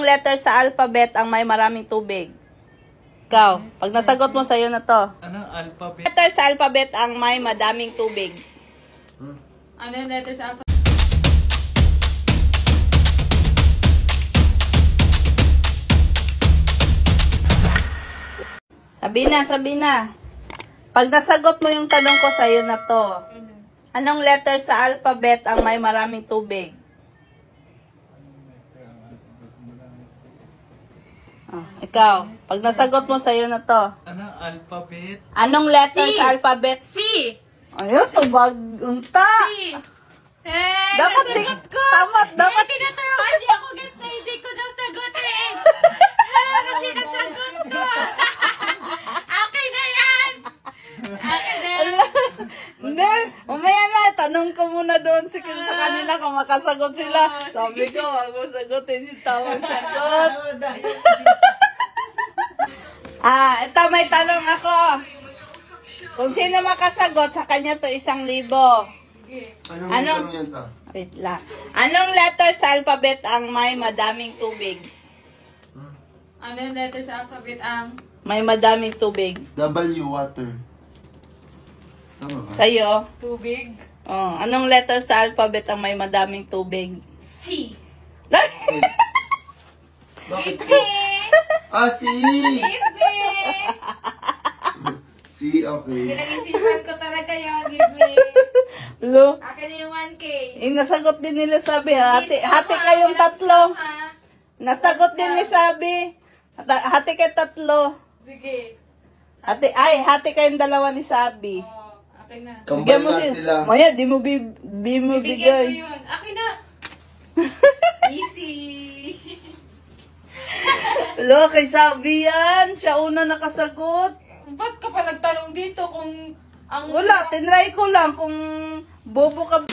Anong letter sa alphabet ang may maraming tubig? Ikaw, pag nasagot mo sa'yo na to. Anong alphabet? Letter sa alphabet ang may madaming tubig. Ano yung letter sa alphabet? Sabi na. Pag nasagot mo yung tanong ko sa'yo na to. Anong letter sa alphabet ang may maraming tubig? Ikaw, pag nasagot mo sa'yo na to. Anong alphabet? Anong letter C. sa alphabet? C! Ayun, tubag unta. C! Dapat di, tama, dapat. Tinuturuan niya ako guys na hindi ko daw sagutin. Kasi nasagot ko. Okay na yan. Okay na yan. Hindi, umaya na, tanong ko muna doon sa kanila kung makasagot sila. Sabi ko, wag mo sagutin yung tamang sagot. Ito may tanong ako. Kung sino makasagot, sa kanya to 1,000. Anong yan ta? Wait lang. Anong letter sa alphabet ang may madaming tubig? Ano yung letter sa alphabet ang? May madaming tubig. W, water. Tama ba? Sa'yo? Tubig. Oh, anong letter sa alphabet ang may madaming tubig? C. Bakit? B. C! B. C, okay. Pinag-isipan ko talaga yun. Give me. Lo, Akin na yung 1K. nasagot din nila sabi, hati kayong tatlo. Nasagot din ni sabi. Hati kayo tatlo. Sige. Hati kayong dalawa ni sabi. Oh, akin na. Bigyan mo Kambal na sila. Maya, di mo Bibigyan ko bigay. yun. Akin na. Easy. Lo, kay sabi yan. Siya una nakasagot. Ba't ka pa nagtanong dito kung ang... Wala, tinry ko lang kung bobo ka.